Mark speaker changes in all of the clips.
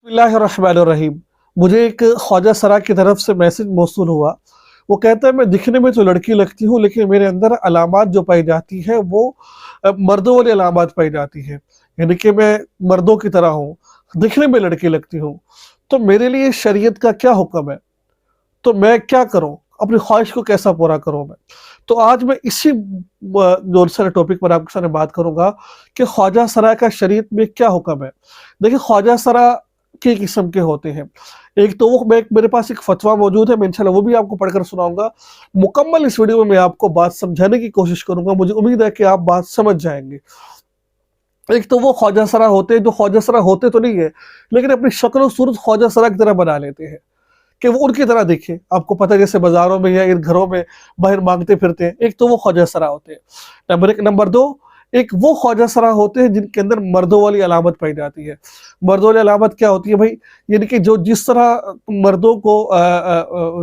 Speaker 1: बिस्मिल्लाहिर्रहमानिर्रहीम। मुझे एक ख्वाजा सरा की तरफ से मैसेज मौसूल हुआ। वो कहता है मैं दिखने में तो लड़की लगती हूँ लेकिन मेरे अंदर अलामात जो पाई जाती है वो मर्दों वाली अलामात पाई जाती है। यानी कि मैं मर्दों की तरह हूँ, दिखने में लड़की लगती हूँ। तो मेरे लिए शरीयत का क्या हुक्म है? तो मैं क्या करूँ? अपनी ख्वाहिश को कैसा पूरा करूँ मैं? तो आज मैं इसी जो सारे टॉपिक पर आपके सामने बात करूँगा कि ख्वाजा सरा का शरीयत में क्या हुक्म है। देखिए ख्वाजा सरा कई किस्म के होते हैं। एक तो वो मेरे पास एक फ़तवा मौजूद है, मैं इंशाल्लाह वो भी आपको पढ़कर सुनाऊँगा। मुकम्मल इस वीडियो में मैं आपको बात समझाने की कोशिश करूँगा, मुझे उम्मीद है कि आप बात समझ जाएँगे। एक तो वो ख्वाजा सरा होते हैं जो ख्वाजा सरा होते तो नहीं है, लेकिन अपनी शक्ल और सूरत ख्वाजा सरा की तरह बना लेते हैं। कि वो उनकी तरह दिखे। आपको पता है जैसे बाज़ारों में या इन घरों में बाहर माँगते फिरते हैं, एक तो वो ख्वाजा सरा होते हैं। नंबर 1, नंबर 2 एक वो ख्वाजा सरा होते हैं जिनके अंदर मर्दों वाली अलामत पाई जाती है। मर्दों वाली अलामत क्या होती है भई? यानी कि जो जिस तरह मर्दों को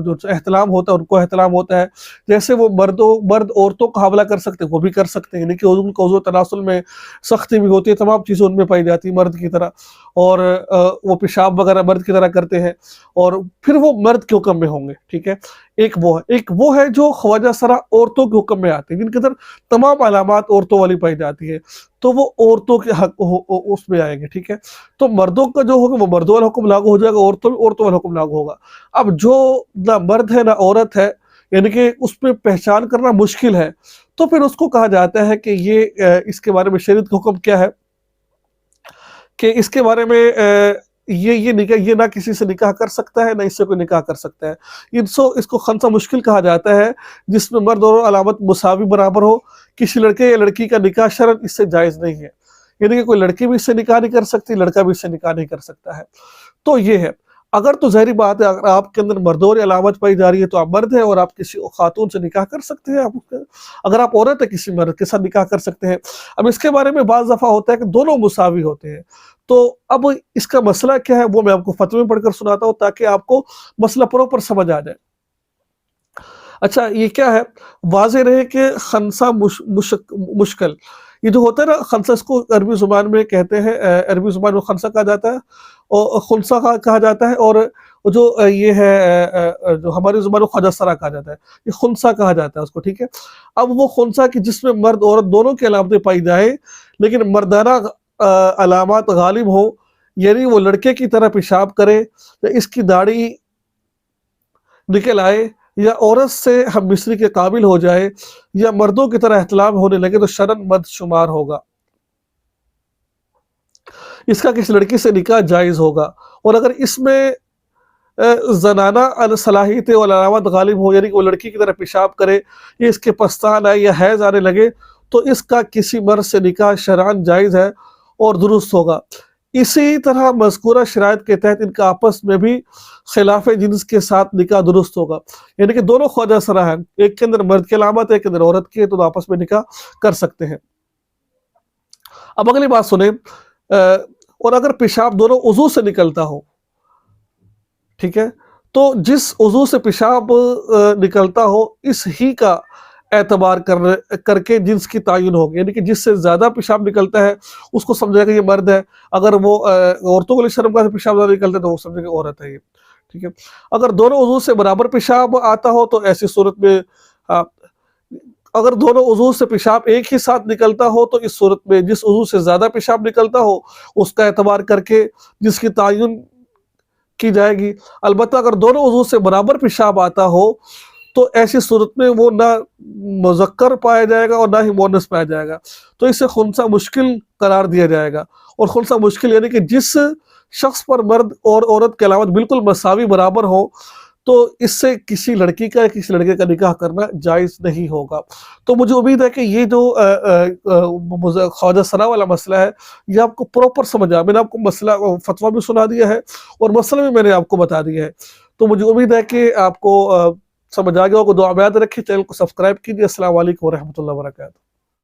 Speaker 1: जो एहतराम होता है उनको एहतराम होता है, जैसे वो मर्द औरतों का हमला कर सकते हैं, वो भी कर सकते हैं। यानी कि उनको उज़ू तनासुल में सख्ती भी होती है, तमाम चीज़ें उनमें पाई जाती है मर्द की तरह। और वो पेशाब वगैरह मर्द की तरह करते हैं और फिर वो मर्द के हुक्म में होंगे, ठीक है? एक वो है जो ख्वाजा सरा औरतों के हुक्म में आते हैं, जिनके अंदर तमाम अलामात औरतों वाली पाई जाती है, तो वो औरतों के हक उसमें आएंगे, ठीक है? तो मर्दों का जो होगा वो मर्दों वाला हुक्म लागू हो जाएगा, औरतों वाला हुक्म लागू होगा। अब जो ना मर्द है ना औरत है, यानी कि उसमें पहचान करना मुश्किल है, तो फिर उसको कहा जाता है कि इसके बारे में शरीयत का हुक्म क्या है कि इसके बारे में ये ना किसी से निकाह कर सकता है, ना इससे कोई निकाह कर सकता है। इसको खंसा मुश्किल कहा जाता है, जिसमें मर्द और अलामत मुसावी बराबर हो। किसी लड़के या लड़की का निकाह शरअन इससे जायज़ नहीं है। यानी कि कोई लड़की भी इससे निकाह नहीं कर सकती, लड़का भी इससे निकाह नहीं कर सकता है। तो ये है। अगर तो ज़ाहिर बात है अगर आपके अंदर मर्दों वाली अलामत पाई जा रही है तो आप मर्द हैं और आप किसी खातून से निकाह कर सकते हैं। अगर आप औरत है किसी मर्द के साथ निकाह कर सकते हैं। अब इसके बारे में बाज़ दफ़ा होता है कि दोनों मुसावी होते हैं। तो अब इसका मसला क्या है वो मैं आपको फ़तवे में पढ़कर सुनाता हूँ ताकि आपको मसला प्रॉपर समझ आ जाए। अच्छा ये क्या है? वाज़ेह रहे कि खंसा मुश्किल ये जो होता है ना खंसा, इसको अरबी ज़ुबान में कहते हैं, अरबी ज़ुबान में खंसा कहा जाता है और खुनसा कहा जाता है, और जो ये है जो हमारी ज़ुबान में ख्वाजा सरा कहा जाता है, ये खुनसा कहा जाता है उसको, ठीक है? अब वो खुनसा की जिसमें मर्द औरत दोनों की अलामतें पाई जाए लेकिन मर्दाना अलामत गालिब हो, यानी वो लड़के की तरह पेशाब करे या इसकी दाढ़ी निकल आए या औरत से हम मिस्री के काबिल हो जाए या मर्दों की तरह एहतलाम होने लगे तो शरन मर्द शुमार होगा। इसका किसी लड़की से निकाह जायज़ होगा। और अगर इसमें ज़नाना सलाहियत और अलामत गालिब हो, यानी कि वो लड़की की तरह पेशाब करे या इसके पस्तान आए या हैज़ आने लगे, तो इसका किसी मर्द से निकाह शरअन जायज़ है और दुरुस्त होगा। इसी तरह मज़कूरा शराइत के तहत इनका आपस में भी खिलाफ़ जिन्स के साथ निकाह दुरुस्त होगा। यानी कि दोनों ख्वाजा सरा हैं, एक के अंदर मर्द की अलामत है, एक के अंदर औरत की है, तो आपस में निकाह कर सकते हैं। अब अगली बात सुने, और अगर पेशाब दोनों उज़ू से निकलता हो, ठीक है? तो जिस उज़ू से पेशाब निकलता हो इस ही का एतबार करके जिन्स की तयन होगी, यानी कि जिससे ज़्यादा पेशाब निकलता है उसको समझेगा ये मर्द है। अगर वो औरतों के लिए शर्म का पेशाब ज़्यादा निकलता है तो वो समझेगा औरत है ये, ठीक है? अगर दोनों उज़ू से बराबर पेशाब आता हो तो ऐसी सूरत में अ, अगर दोनों उज़ू से पेशाब एक ही साथ निकलता हो तो इस सूरत में जिस उज़ू से ज़्यादा पेशाब निकलता हो उसका एतबार करके जिसकी तयन की जाएगी। अलबत्ता अगर दोनों उज़ू से बराबर पेशाब आता हो तो ऐसी सूरत में वो ना मुज़क्कर पाया जाएगा और ना ही मुअन्नस पाया जाएगा, तो इसे खुनसा मुश्किल करार दिया जाएगा। और खुनसा मुश्किल यानी कि जिस शख्स पर मर्द और औरत की अलामत बिल्कुल मसावी बराबर हो तो इससे किसी लड़की का या किसी लड़के का निकाह करना जायज़ नहीं होगा। तो मुझे उम्मीद है कि ये जो ख्वाजा सरा वाला मसला है ये आपको प्रॉपर समझ आया। मैंने आपको मसला फ़तवा भी सुना दिया है और मसला भी मैंने आपको बता दिया है। तो मुझे उम्मीद है कि आपको समझ आ गया होगा। दुआ में याद रखिए, चैनल को सब्सक्राइब कीजिए। अस्सलाम वालेकुम व रहमतुल्लाहि व बरकातहू।